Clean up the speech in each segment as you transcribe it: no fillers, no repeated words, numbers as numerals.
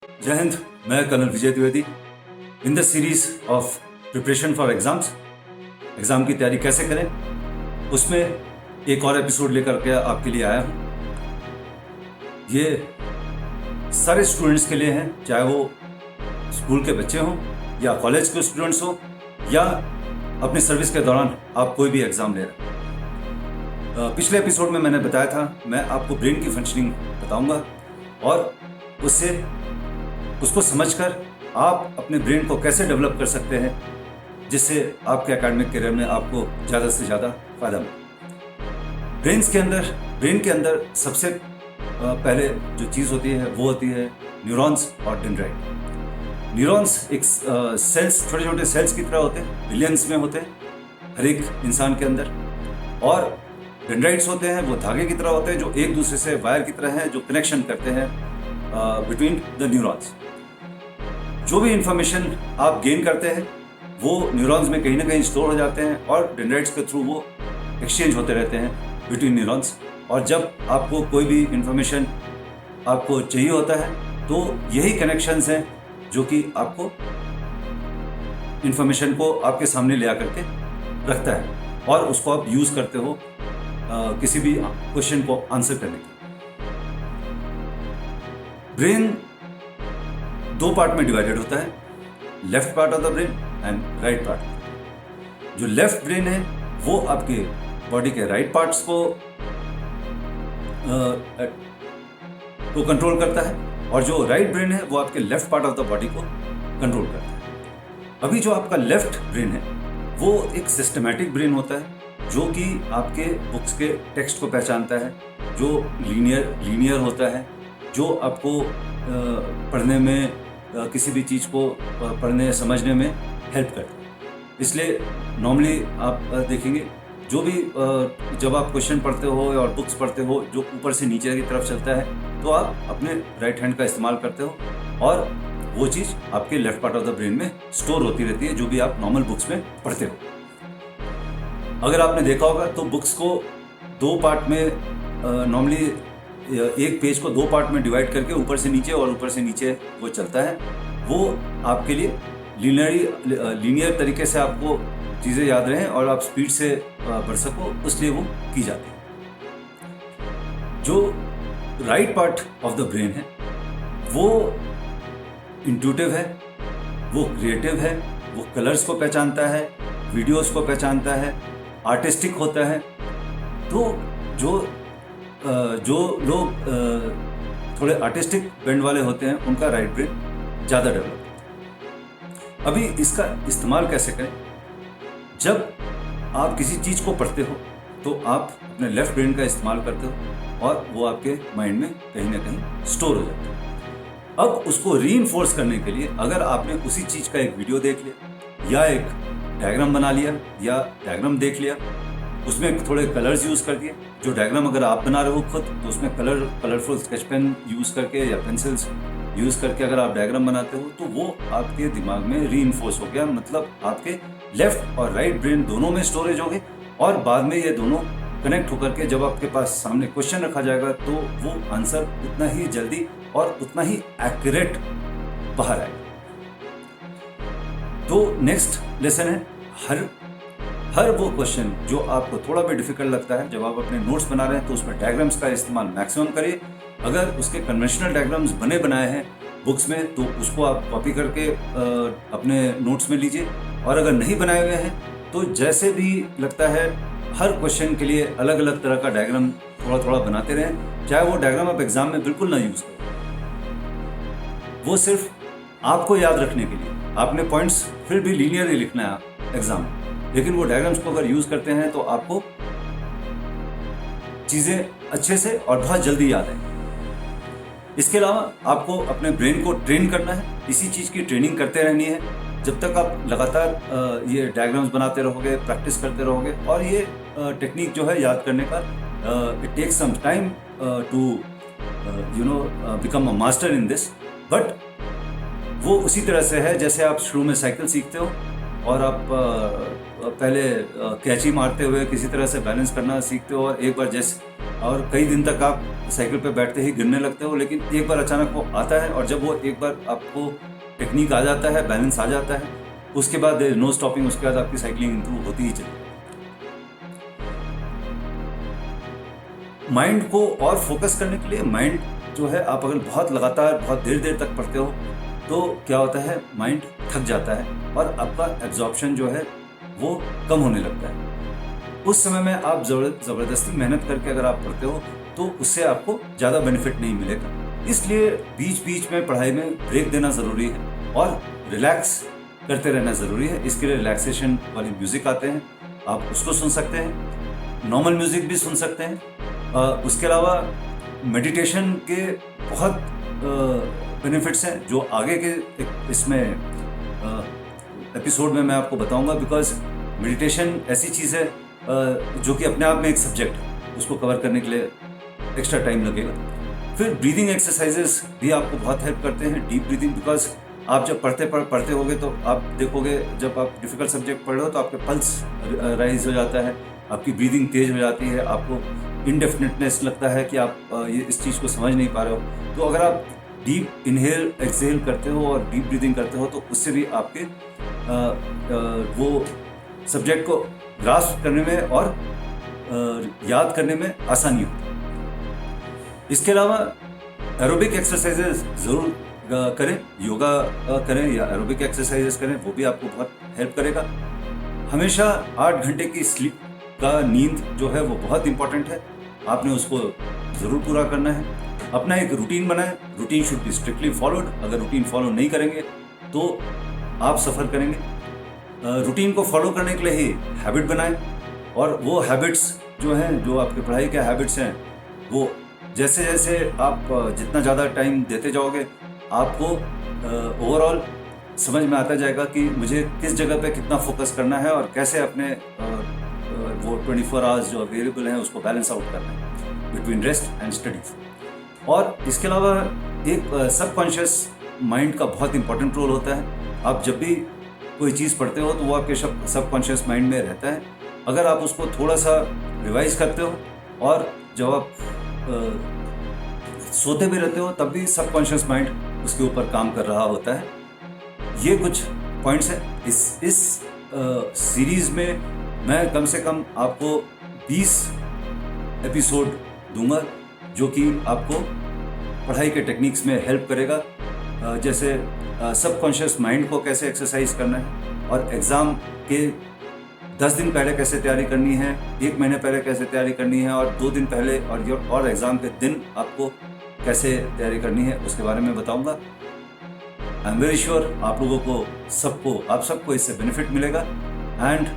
जय हिंद। मैं colonel Vijay Dwivedi. In the series of preparation for exams, exam की तैयारी कैसे करें, उसमें एक और एपिसोड लेकर के आपके लिए आया हूँ। ये सारे स्टूडेंट्स के लिए हैं, चाहे वो स्कूल के बच्चे हों या कॉलेज के स्टूडेंट्स हों या अपनी सर्विस के दौरान आप कोई भी एग्ज़ाम ले रहे हैं। पिछले एपिसोड में मैंने बताया था मैं आपको ब्रेन की फंक्शनिंग बताऊंगा और उसको समझकर आप अपने ब्रेन को कैसे डेवलप कर सकते हैं जिससे आपके एकेडमिक करियर में आपको ज़्यादा से ज़्यादा फायदा मिले। ब्रेन के अंदर सबसे पहले जो चीज़ होती है वो होती है न्यूरॉन्स और डेंड्राइट। न्यूरॉन्स एक सेल्स, छोटे छोटे सेल्स की तरह होते हैं, बिलियंस में होते हैं हर एक इंसान के अंदर। और डेंड्राइट्स होते हैं वो धागे की तरह होते हैं जो एक दूसरे से वायर की तरह हैं, जो कनेक्शन करते हैं बिटवीन द न्यूरॉन्स। जो भी इंफॉर्मेशन आप गेन करते हैं वो न्यूरॉन्स में कहीं ना कहीं स्टोर हो जाते हैं और डेंड्राइट्स के थ्रू वो एक्सचेंज होते रहते हैं बिटवीन न्यूरॉन्स। और जब आपको कोई भी इंफॉर्मेशन आपको चाहिए होता है तो यही कनेक्शंस हैं जो कि आपको इंफॉर्मेशन को आपके सामने ले आकर के रखता है और उसको आप यूज़ करते हो किसी भी क्वेश्चन को आंसर करने के। ब्रेन दो पार्ट में डिवाइडेड होता है, left part of the brain and right part. जो लेफ्ट ब्रेन है वो आपके बॉडी के राइट पार्ट्स को कंट्रोल करता है और जो राइट ब्रेन है वो आपके left part of the body को कंट्रोल करता है। अभी जो आपका लेफ्ट ब्रेन है वो एक सिस्टमैटिक ब्रेन होता है जो कि आपके बुक्स के टेक्स्ट को पहचानता है, जो लीनियर होता है, जो आपको पढ़ने में किसी भी चीज़ को पढ़ने समझने में हेल्प करता है। इसलिए नॉर्मली आप देखेंगे जो भी जब आप क्वेश्चन पढ़ते हो और बुक्स पढ़ते हो जो ऊपर से नीचे की तरफ चलता है तो आप अपने राइट हैंड का इस्तेमाल करते हो और वो चीज़ आपके left part of the brain में स्टोर होती रहती है जो भी आप नॉर्मल बुक्स में पढ़ते हो। अगर आपने देखा होगा तो बुक्स को दो पार्ट में नॉर्मली एक पेज को दो पार्ट में डिवाइड करके ऊपर से नीचे और ऊपर से नीचे वो चलता है। वो आपके लिए लीनियर तरीके से आपको चीज़ें याद रहें और आप स्पीड से पढ़ सको, इसलिए वो की जाती है। जो right part of the brain है वो इंट्यूटिव है, वो क्रिएटिव है, वो कलर्स को पहचानता है, वीडियोस को पहचानता है, आर्टिस्टिक होता है। तो जो लोग थोड़े आर्टिस्टिक बेंड वाले होते हैं उनका राइट ब्रेन ज़्यादा डेवलप होता है। अभी इसका इस्तेमाल कैसे करें? जब आप किसी चीज़ को पढ़ते हो तो आप अपने लेफ्ट ब्रेन का इस्तेमाल करते हो और वो आपके माइंड में कहीं ना कहीं स्टोर हो जाता है। अब उसको रीइंफोर्स करने के लिए अगर आपने उसी चीज़ का एक वीडियो देख लिया या एक डायग्राम बना लिया या डायग्राम देख लिया, उसमें थोड़े कलर्स यूज़ कर दिए। जो डायग्राम अगर आप बना रहे हो खुद तो उसमें कलरफुल स्केच पेन यूज़ करके या पेंसिल्स यूज़ करके अगर आप डायग्राम बनाते हो तो वो आपके दिमाग में रीइंफोर्स हो गया, मतलब आपके लेफ्ट और राइट ब्रेन दोनों में स्टोरेज हो गए और बाद में ये दोनों कनेक्ट होकर के जब आपके पास सामने क्वेश्चन रखा जाएगा तो वो आंसर उतना ही जल्दी और उतना ही एक्यूरेट बाहर आएगा। तो नेक्स्ट लेसन है हर वो क्वेश्चन जो आपको थोड़ा भी डिफिकल्ट लगता है, जब आप अपने नोट्स बना रहे हैं तो उसमें डायग्राम्स का इस्तेमाल मैक्सिमम करिए। अगर उसके कन्वेंशनल डायग्राम्स बने बनाए हैं बुक्स में तो उसको आप कॉपी करके अपने नोट्स में लीजिए, और अगर नहीं बनाए हुए हैं तो जैसे भी लगता है हर क्वेश्चन के लिए अलग अलग तरह का डायग्राम थोड़ा थोड़ा बनाते रहें। चाहे वो डायग्राम आप एग्जाम में बिल्कुल ना यूज़ करें, वो सिर्फ आपको याद रखने के लिए। आपने पॉइंट्स फिर भी लीनियर ही लिखना है एग्जाम में, लेकिन वो डायग्राम्स को अगर यूज़ करते हैं तो आपको चीज़ें अच्छे से और बहुत जल्दी याद आएंगी। इसके अलावा आपको अपने ब्रेन को ट्रेन करना है, इसी चीज़ की ट्रेनिंग करते रहनी है। जब तक आप लगातार ये डायग्राम्स बनाते रहोगे, प्रैक्टिस करते रहोगे, और ये टेक्निक जो है याद करने का it takes some time to become a master in this, but वो उसी तरह से है जैसे आप शुरू में साइकिल सीखते हो और आप पहले कैची मारते हुए किसी तरह से बैलेंस करना सीखते हो, और एक बार जैसे और कई दिन तक आप साइकिल पे बैठते ही गिरने लगते हो, लेकिन एक बार अचानक वो आता है, और जब वो एक बार आपको टेक्निक आ जाता है, बैलेंस आ जाता है, उसके बाद नो स्टॉपिंग, उसके बाद आपकी साइकिलिंग इंप्रूव होती ही चलेगी। माइंड को और फोकस करने के लिए, माइंड जो है, आप अगर बहुत लगातार बहुत देर तक पढ़ते हो तो क्या होता है, माइंड थक जाता है और आपका एब्जॉर्प्शन जो है वो कम होने लगता है। उस समय में आप ज़बरदस्ती मेहनत करके अगर आप पढ़ते हो तो उससे आपको ज़्यादा बेनिफिट नहीं मिलेगा। इसलिए बीच बीच में पढ़ाई में ब्रेक देना ज़रूरी है और रिलैक्स करते रहना ज़रूरी है। इसके लिए रिलैक्सेशन वाली म्यूज़िक आते हैं, आप उसको सुन सकते हैं, नॉर्मल म्यूज़िक भी सुन सकते हैं। उसके अलावा मेडिटेशन के बहुत बेनिफिट्स हैं जो आगे के इसमें एपिसोड में मैं आपको बताऊंगा, बिकॉज मेडिटेशन ऐसी चीज़ है जो कि अपने आप में एक सब्जेक्ट है, उसको कवर करने के लिए एक्स्ट्रा टाइम लगेगा। फिर ब्रीदिंग एक्सरसाइजेस भी आपको बहुत हेल्प करते हैं, डीप ब्रीदिंग, बिकॉज आप जब पढ़ते होगे तो आप देखोगे जब आप डिफ़िकल्ट सब्जेक्ट पढ़ रहे हो तो आपके पल्स राइज हो जाता है, आपकी ब्रीदिंग तेज हो जाती है, आपको इनडेफिनेटनेस लगता है कि आप ये इस चीज़ को समझ नहीं पा रहे हो। तो अगर आप डीप इनहेल एक्सहेल करते हो और डीप ब्रीदिंग करते हो तो उससे भी आपके वो सब्जेक्ट को ग्रास्प करने में और याद करने में आसानी होती है। इसके अलावा एरोबिक एक्सरसाइजेज ज़रूर करें, योगा करें या एरोबिक एक्सरसाइजेज करें, वो भी आपको बहुत हेल्प करेगा। हमेशा 8 घंटे की स्लीप का नींद जो है वो बहुत इंपॉर्टेंट है, आपने उसको ज़रूर पूरा करना है। अपना एक रूटीन बनाएं, routine should be strictly followed. अगर रूटीन फॉलो नहीं करेंगे तो आप सफ़र करेंगे। रूटीन को फॉलो करने के लिए ही हैबिट बनाएं, और वो हैबिट्स जो हैं, जो आपके पढ़ाई के हैबिट्स हैं, वो जैसे जैसे आप जितना ज़्यादा टाइम देते जाओगे आपको ओवरऑल समझ में आता जाएगा कि मुझे किस जगह पे कितना फोकस करना है और कैसे अपने वो 24 आवर्स जो अवेलेबल हैं उसको बैलेंस आउट करना है बिटवीन रेस्ट एंड स्टडीज। और इसके अलावा एक सबकॉन्शियस माइंड का बहुत इंपॉर्टेंट रोल होता है। आप जब भी कोई चीज़ पढ़ते हो तो वो आपके सबकॉन्शियस माइंड में रहता है। अगर आप उसको थोड़ा सा रिवाइज करते हो और जब आप सोते भी रहते हो तब भी सबकॉन्शियस माइंड उसके ऊपर काम कर रहा होता है। ये कुछ पॉइंट्स हैं। इस सीरीज़ में मैं कम से कम आपको 20 एपिसोड दूंगा जो कि आपको पढ़ाई के टेक्निक्स में हेल्प करेगा, जैसे सबकॉन्शियस माइंड को कैसे एक्सरसाइज करना है और एग्ज़ाम के 10 दिन पहले कैसे तैयारी करनी है, 1 महीने पहले कैसे तैयारी करनी है और 2 दिन पहले और एग्ज़ाम के दिन आपको कैसे तैयारी करनी है, उसके बारे में बताऊंगा। आई एम वेरी श्योर आप लोगों को आप सबको इससे बेनिफिट मिलेगा। एंड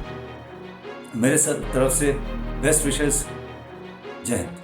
मेरे तरफ से बेस्ट विशेस। जय हिंद।